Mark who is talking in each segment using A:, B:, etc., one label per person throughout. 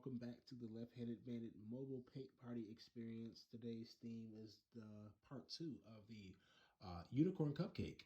A: welcome back to the Left-Handed Bandit mobile paint party experience. Today's theme is the part 2 of the unicorn cupcake.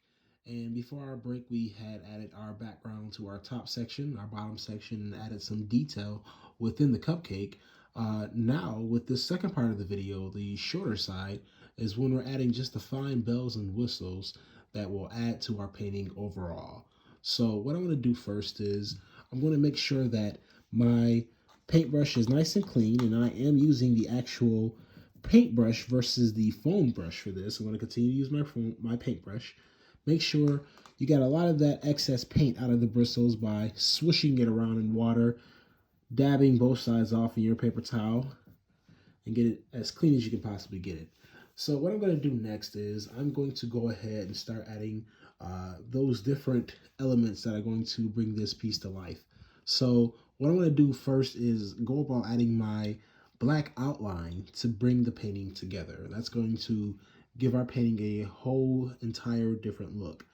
A: And before our break, we had added our background to our top section, our bottom section, and added some detail within the cupcake. Now, with this second part of the video, the shorter side, is when we're adding just the fine bells and whistles that will add to our painting overall. So what I'm going to do first is I'm going to make sure that my paintbrush is nice and clean, and I am using the actual paintbrush versus the foam brush for this. I'm going to continue to use my paintbrush. Make sure you got a lot of that excess paint out of the bristles by swishing it around in water, dabbing both sides off in your paper towel, and get it as clean as you can possibly get it. So what I'm going to do next is I'm going to go ahead and start adding those different elements that are going to bring this piece to life. So what I'm going to do first is go about adding my black outline to bring the painting together. That's going to give our painting a whole entire different look.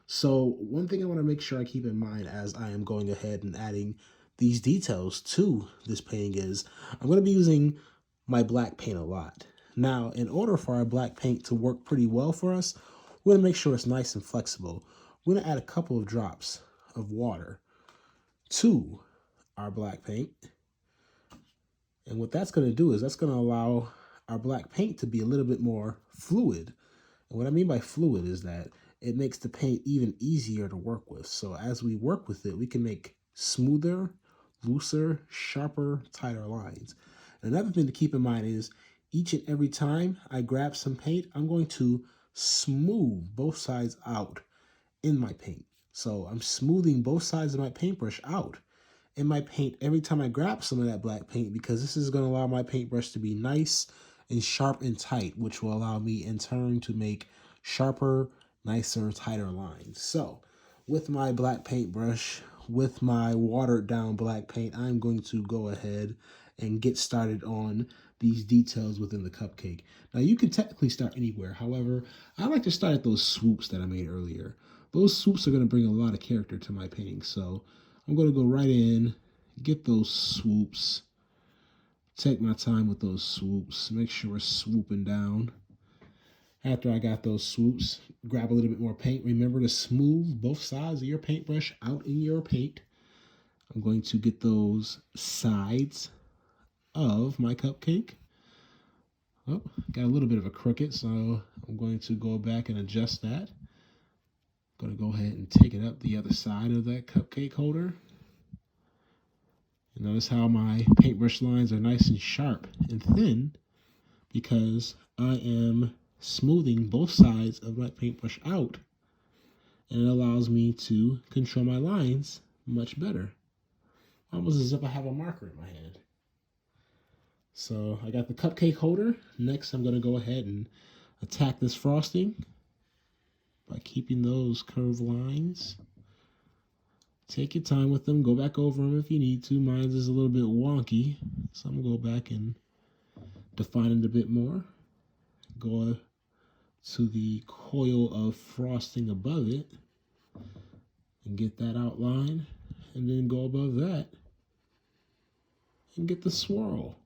A: So one thing I want to make sure I keep in mind as I am going ahead and adding these details to this painting is I'm going to be using my black paint a lot. Now, in order for our black paint to work pretty well for us, we're going to make sure it's nice and flexible. We're going to add a couple of drops of water to our black paint. And what that's going to do is that's going to allow our black paint to be a little bit more fluid. And what I mean by fluid is that it makes the paint even easier to work with. So as we work with it, we can make smoother, looser, sharper, tighter lines. And another thing to keep in mind is each and every time I grab some paint, I'm going to smooth both sides out in my paint. So I'm smoothing both sides of my paintbrush out in my paint every time I grab some of that black paint, because this is going to allow my paintbrush to be nice and sharp and tight, which will allow me in turn to make sharper, nicer, tighter lines. So with my black paintbrush, with my watered down black paint, I'm going to go ahead and get started on these details within the cupcake. Now you can technically start anywhere. However, I like to start at those swoops that I made earlier. Those swoops are going to bring a lot of character to my painting. So I'm going to go right in, get those swoops, take my time with those swoops, make sure we're swooping down. After I got those swoops, grab a little bit more paint. Remember to smooth both sides of your paintbrush out in your paint. I'm going to get those sides of my cupcake. Oh, got a little bit of a crooked, so I'm going to go back and adjust that. I'm going to go ahead and take it up the other side of that cupcake holder. And notice how my paintbrush lines are nice and sharp and thin because I am smoothing both sides of my paintbrush out, and it allows me to control my lines much better. Almost as if I have a marker in my hand. So I got the cupcake holder. Next, I'm going to go ahead and attack this frosting by keeping those curved lines. Take your time with them. Go back over them if you need to. Mine is a little bit wonky, so I'm going to go back and define it a bit more. Go to the coil of frosting above it and get that outline, and then go above that and get the swirl.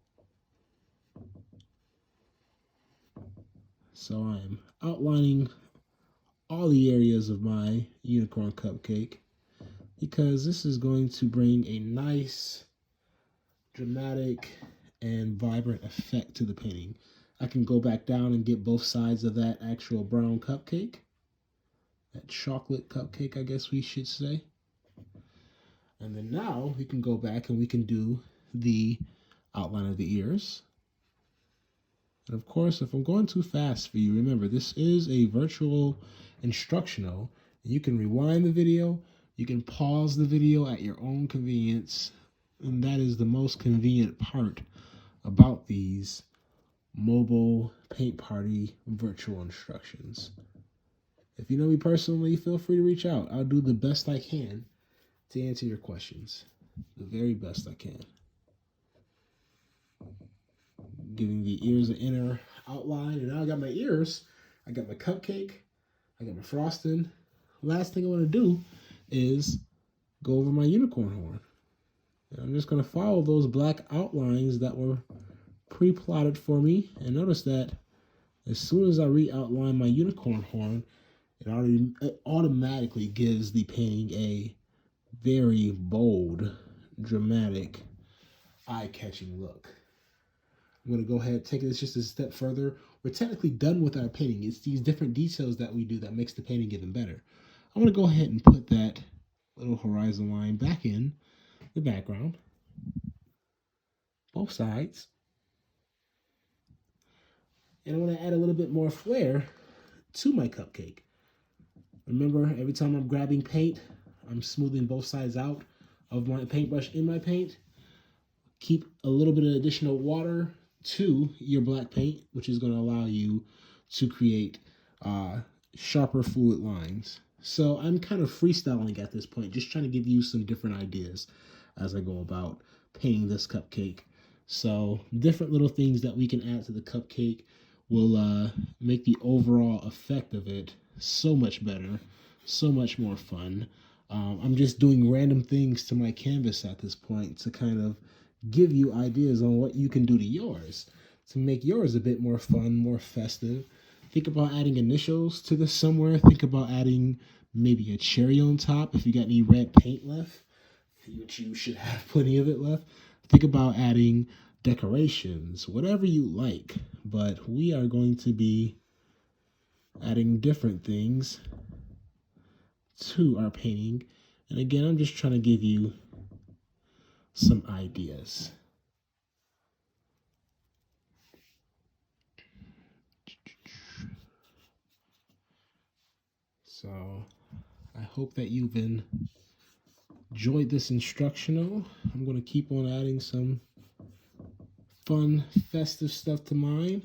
A: So I'm outlining all the areas of my unicorn cupcake because this is going to bring a nice, dramatic, and vibrant effect to the painting. I can go back down and get both sides of that actual brown cupcake, that chocolate cupcake, I guess we should say. And then now we can go back and we can do the outline of the ears. And of course, if I'm going too fast for you, remember, this is a virtual instructional. You can rewind the video, you can pause the video at your own convenience, and that is the most convenient part about these mobile paint party virtual instructions. If you know me personally, feel free to reach out. I'll do the best I can to answer your questions. The very best I can. Giving the ears an inner outline, and now I got my ears, I got my cupcake, I got my frosting. Last thing I want to do is go over my unicorn horn. And I'm just going to follow those black outlines that were pre-plotted for me. And notice that as soon as I re-outline my unicorn horn, it automatically gives the painting a very bold, dramatic, eye-catching look. I'm going to go ahead and take this just a step further. We're technically done with our painting. It's these different details that we do that makes the painting even better. I'm going to go ahead and put that little horizon line back in the background, both sides. And I want to add a little bit more flair to my cupcake. Remember, every time I'm grabbing paint, I'm smoothing both sides out of my paintbrush in my paint. Keep a little bit of additional water to your black paint, which is going to allow you to create sharper fluid lines. So I'm kind of freestyling at this point, just trying to give you some different ideas as I go about painting this cupcake. So different little things that we can add to the cupcake will make the overall effect of it so much better, so much more fun. I'm just doing random things to my canvas at this point to kind of give you ideas on what you can do to yours to make yours a bit more fun, more festive. Think about adding initials to this somewhere. Think about adding maybe a cherry on top if you got any red paint left, which you should have plenty of it left. Think about adding decorations, whatever you like. But we are going to be adding different things to our painting. And again, I'm just trying to give you some ideas. So I hope that you've enjoyed this instructional. I'm going to keep on adding some fun, festive stuff to mine.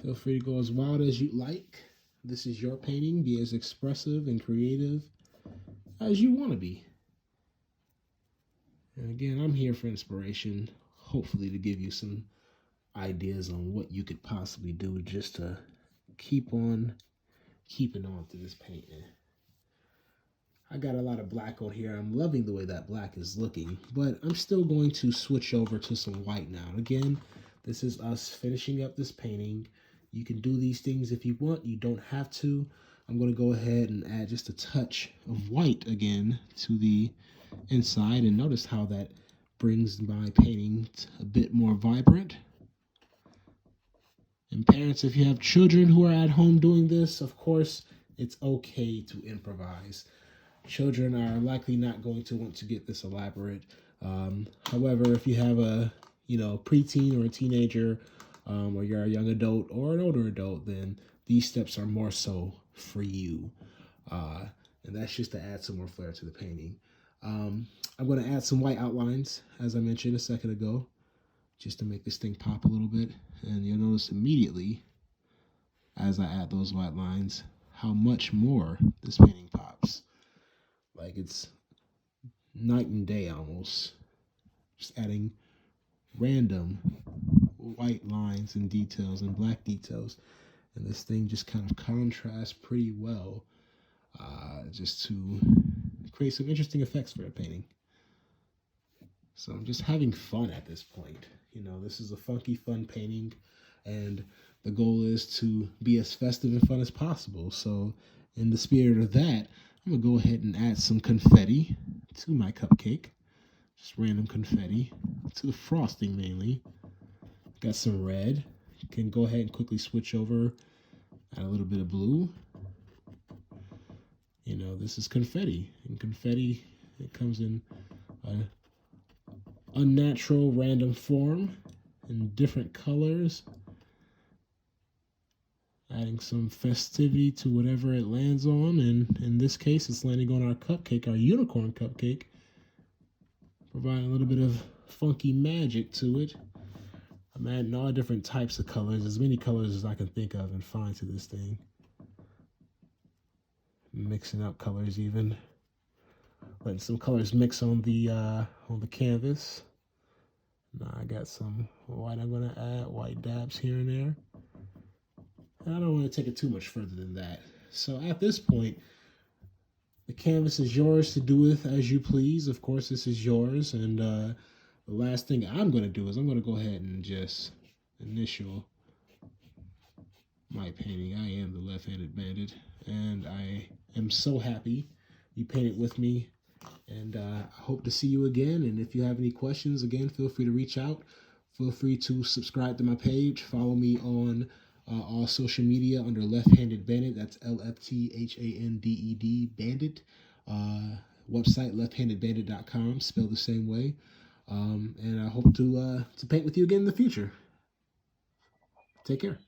A: Feel free to go as wild as you like. This is your painting. Be as expressive and creative as you want to be. And again, I'm here for inspiration, hopefully to give you some ideas on what you could possibly do just to keep on keeping on to this painting. I got a lot of black on here. I'm loving the way that black is looking, but I'm still going to switch over to some white now. Again, this is us finishing up this painting. You can do these things if you want. You don't have to. I'm going to go ahead and add just a touch of white again to the inside, and notice how that brings my painting a bit more vibrant. And parents, if you have children who are at home doing this, of course, it's okay to improvise. Children are likely not going to want to get this elaborate. However, if you have a preteen or a teenager, or you're a young adult or an older adult, then these steps are more so for you. And that's just to add some more flair to the painting. I'm going to add some white outlines, as I mentioned a second ago, just to make this thing pop a little bit. And you'll notice immediately, as I add those white lines, how much more this painting pops. Like it's night and day almost. Just adding random white lines and details and black details. And this thing just kind of contrasts pretty well, just to create some interesting effects for a painting. So I'm just having fun at this point. This is a funky, fun painting, and the goal is to be as festive and fun as possible. So in the spirit of that, I'm going to go ahead and add some confetti to my cupcake. Just random confetti to the frosting mainly. Got some red. Can go ahead and quickly switch over, add a little bit of blue. This is confetti. And confetti, it comes in a unnatural random form in different colors. Adding some festivity to whatever it lands on. And in this case, it's landing on our cupcake, our unicorn cupcake. Providing a little bit of funky magic to it. I'm adding all different types of colors, as many colors as I can think of and find to this thing. Mixing up colors even. Letting some colors mix on the canvas. Now I got some white I'm gonna add, white dabs here and there. And I don't want to take it too much further than that. So at this point, the canvas is yours to do with as you please. Of course, this is yours. And the last thing I'm going to do is I'm going to go ahead and just initial my painting. I am the left-handed bandit, and I am so happy you painted with me. And I hope to see you again. And if you have any questions, again, feel free to reach out. Feel free to subscribe to my page. Follow me on all social media under Left-Handed Bandit. That's LFTHANDED Bandit. Website lefthandedbandit.com, spelled the same way. And I hope to paint with you again in the future. Take care.